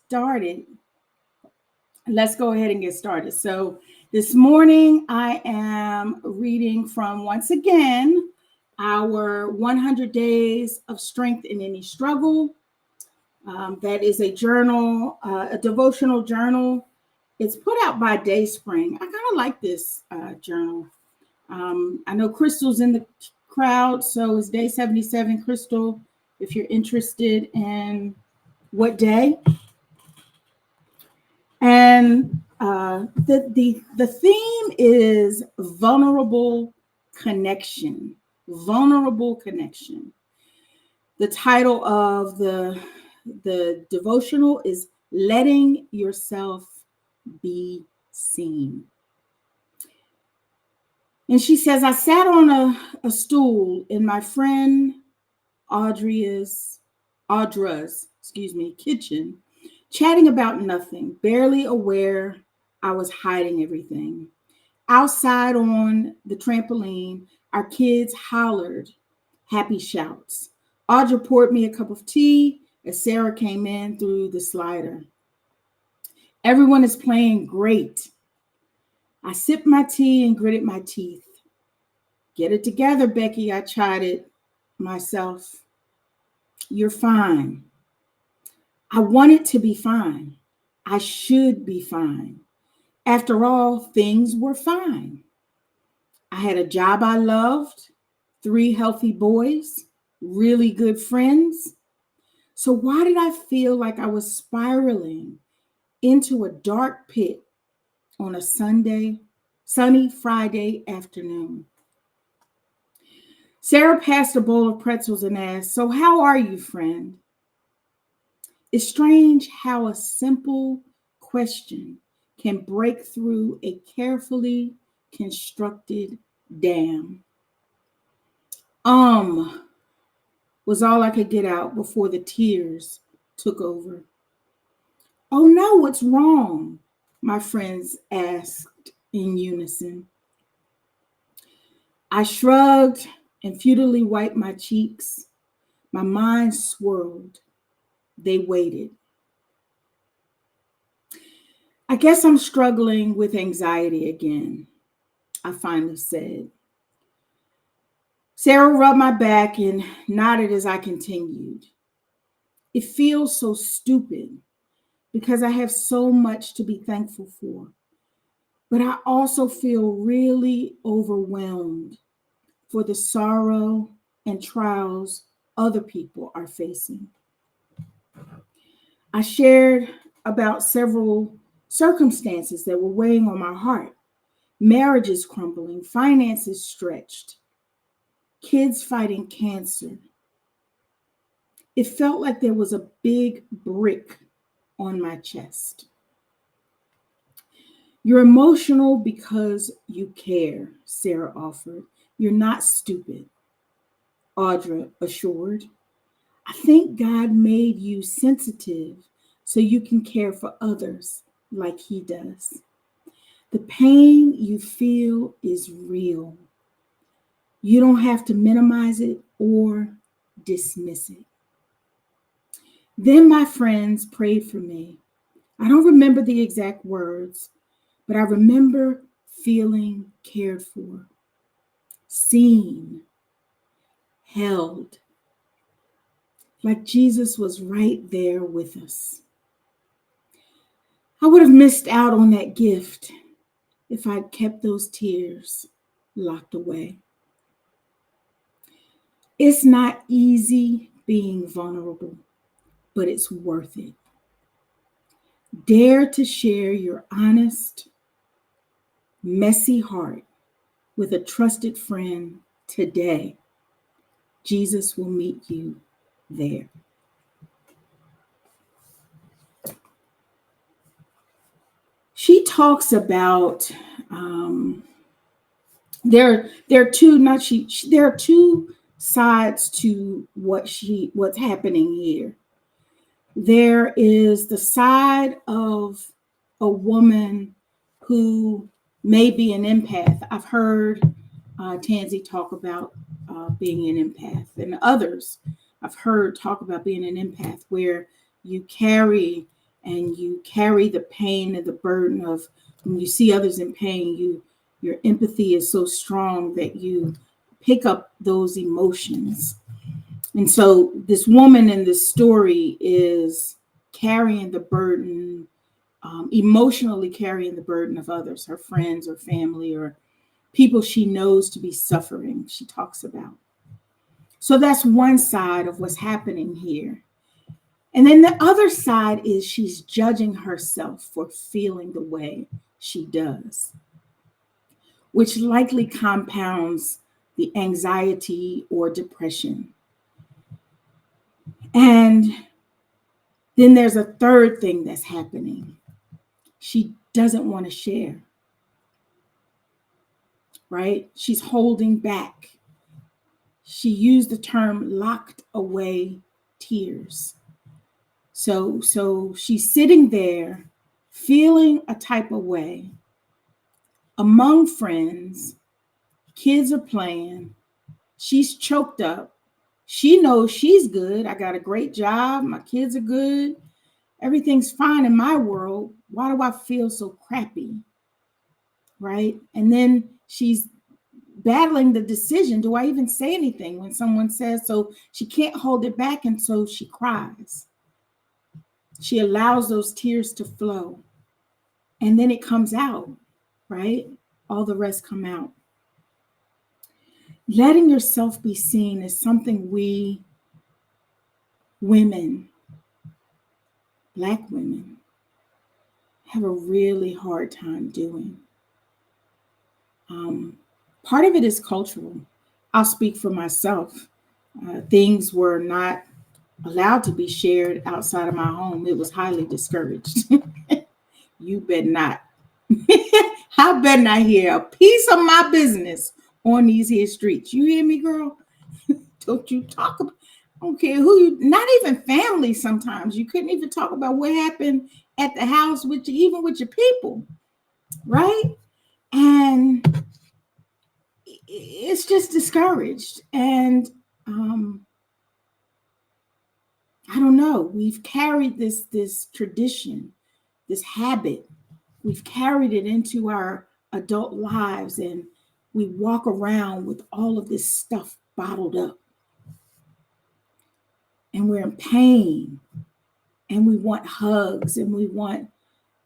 started. Let's go ahead and get started. So, this morning I am reading from, once again, our 100 Days of Strength in Any Struggle. That is a journal, a devotional journal. It's put out by Dayspring. I kind of like this journal. I know Crystal's in the crowd, so it's day 77. Crystal, if you're interested in what day. And the theme is vulnerable connection. Vulnerable connection. The title of the devotional is Letting Yourself Be Seen. And she says, I sat on a stool in my friend Audra's kitchen, chatting about nothing, barely aware I was hiding everything. Outside on the trampoline, our kids hollered happy shouts. Audra poured me a cup of tea as Sarah came in through the slider. Everyone is playing great. I sipped my tea and gritted my teeth. Get it together, Becky, I chided myself. You're fine. I wanted to be fine. I should be fine. After all, things were fine. I had a job I loved, 3 healthy boys, really good friends. So why did I feel like I was spiraling into a dark pit on a sunny Friday afternoon? Sarah passed a bowl of pretzels and asked, so how are you, friend? It's strange how a simple question can break through a carefully constructed dam. Was all I could get out before the tears took over. Oh no, what's wrong? My friends asked in unison. I shrugged and futilely wiped my cheeks. My mind swirled. They waited. I guess I'm struggling with anxiety again, I finally said. Sarah rubbed my back and nodded as I continued. It feels so stupid because I have so much to be thankful for. But I also feel really overwhelmed for the sorrow and trials other people are facing. I shared about several circumstances that were weighing on my heart. Marriages crumbling, finances stretched, kids fighting cancer. It felt like there was a big brick on my chest. You're emotional because you care, Sarah offered. You're not stupid, Audra assured. I think God made you sensitive so you can care for others like He does. The pain you feel is real. You don't have to minimize it or dismiss it. Then my friends prayed for me. I don't remember the exact words, but I remember feeling cared for, seen, held, like Jesus was right there with us. I would have missed out on that gift if I'd kept those tears locked away. It's not easy being vulnerable, but it's worth it. Dare to share your honest, messy heart with a trusted friend today. Jesus will meet you there. She talks about there are two sides to what's happening here. There is the side of a woman who may be an empath. I've heard Tansy talk about being an empath, and others I've heard talk about being an empath, where you carry and you carry the pain and the burden of when you see others in pain, your empathy is so strong that you pick up those emotions. And so this woman in this story is carrying the burden, emotionally carrying the burden of others, her friends or family or people she knows to be suffering, she talks about. So that's one side of what's happening here. And then the other side is she's judging herself for feeling the way she does, which likely compounds the anxiety or depression. And then there's a third thing that's happening. She doesn't want to share, right? She's holding back. She used the term locked away tears. So she's sitting there feeling a type of way among friends. Kids are playing. She's choked up. She knows she's good. I got a great job. My kids are good. Everything's fine in my world. Why do I feel so crappy? Right? And then she's battling the decision. Do I even say anything when someone says so? She can't hold it back, and so she cries. She allows those tears to flow. And then it comes out, right? All the rest come out. Letting yourself be seen is something we women, Black women, have a really hard time doing. Part of it is cultural. I'll speak for myself. Things were not allowed to be shared outside of my home. It was highly discouraged. You better not. I better not hear a piece of my business on these here streets. You hear me, girl? Don't you talk about, I don't care who you, not even family sometimes. You couldn't even talk about what happened at the house with you, even with your people, right? And it's just discouraged. And I don't know. We've carried this tradition, this habit. We've carried it into our adult lives, and we walk around with all of this stuff bottled up. And we're in pain, and we want hugs, and we want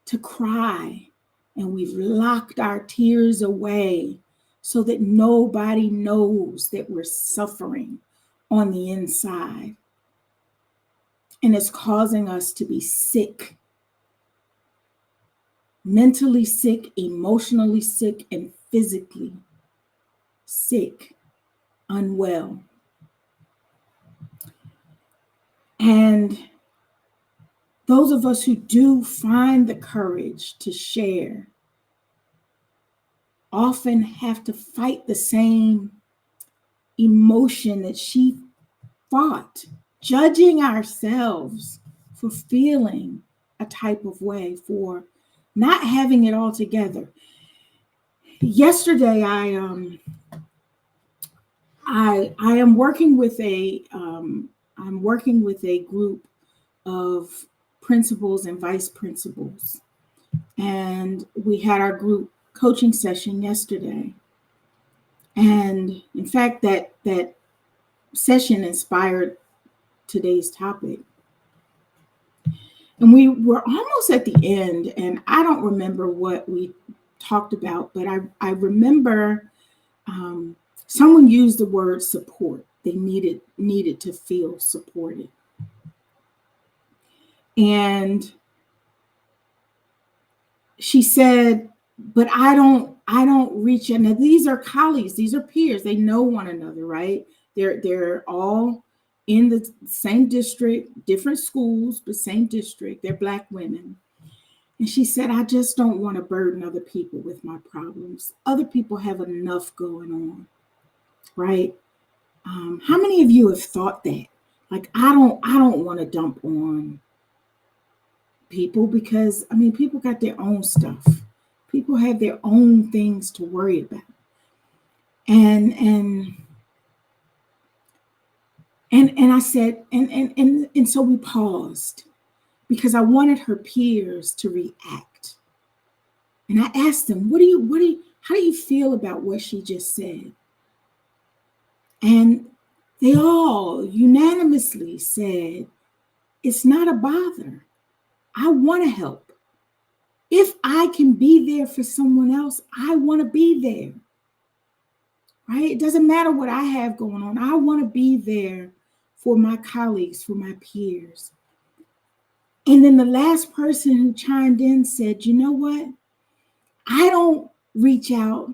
to cry, and we've locked our tears away so that nobody knows that we're suffering on the inside. And it's causing us to be sick, mentally sick, emotionally sick, and physically sick, unwell. And those of us who do find the courage to share often have to fight the same emotion that she fought, judging ourselves for feeling a type of way, for not having it all together. Yesterday, I am working with a group of principals and vice principals, and we had our group coaching session yesterday. And in fact, that session inspired today's topic. And we were almost at the end, and I don't remember what we talked about, but I remember someone used the word support. They needed to feel supported. And she said, but I don't reach out. Now, these are colleagues, these are peers, they know one another, right? They're all in the same district, different schools, but same district. They're Black women. And she said, I just don't want to burden other people with my problems. Other people have enough going on, right? How many of you have thought that? Like, I don't want to dump on people because, I mean, people got their own stuff. People have their own things to worry about. And I said, and so we paused, because I wanted her peers to react. And I asked them, how do you feel about what she just said? And they all unanimously said, it's not a bother. I want to help. If I can be there for someone else, I want to be there. Right? It doesn't matter what I have going on. I want to be there for my colleagues, for my peers. And then the last person who chimed in said, you know what? I don't reach out,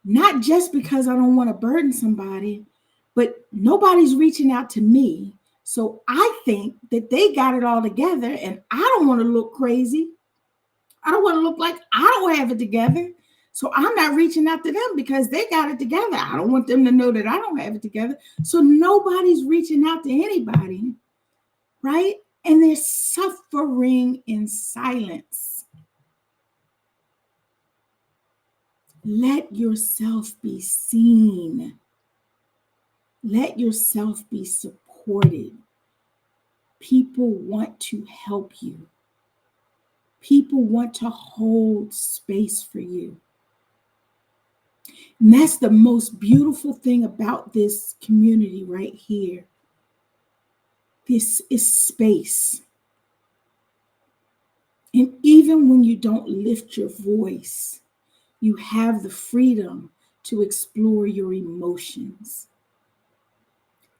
not just because I don't want to burden somebody, but nobody's reaching out to me. So I think that they got it all together and I don't want to look crazy. I don't want to look like I don't have it together. So I'm not reaching out to them because they got it together. I don't want them to know that I don't have it together. So nobody's reaching out to anybody, right? And they're suffering in silence. Let yourself be seen. Let yourself be supported. People want to help you. People want to hold space for you. And that's the most beautiful thing about this community right here. This is space. And even when you don't lift your voice, you have the freedom to explore your emotions.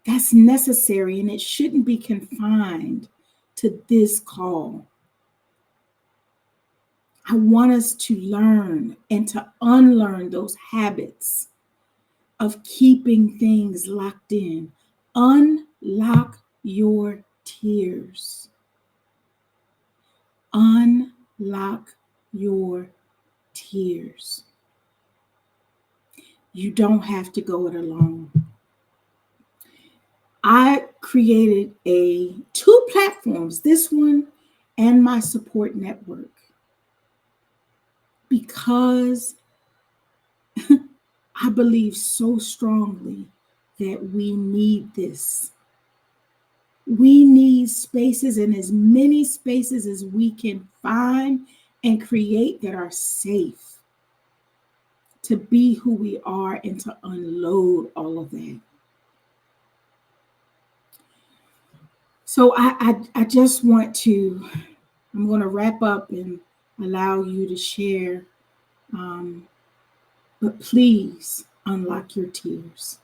That's necessary, and it shouldn't be confined to this call. I want us to learn and to unlearn those habits of keeping things locked in. Unlock your tears. Unlock your tears. You don't have to go it alone. I created two platforms, this one and my support network, because I believe so strongly that we need this. We need spaces, and as many spaces as we can find and create that are safe to be who we are and to unload all of that. So I just want to, I'm going to wrap up and allow you to share, but please unlock your tears.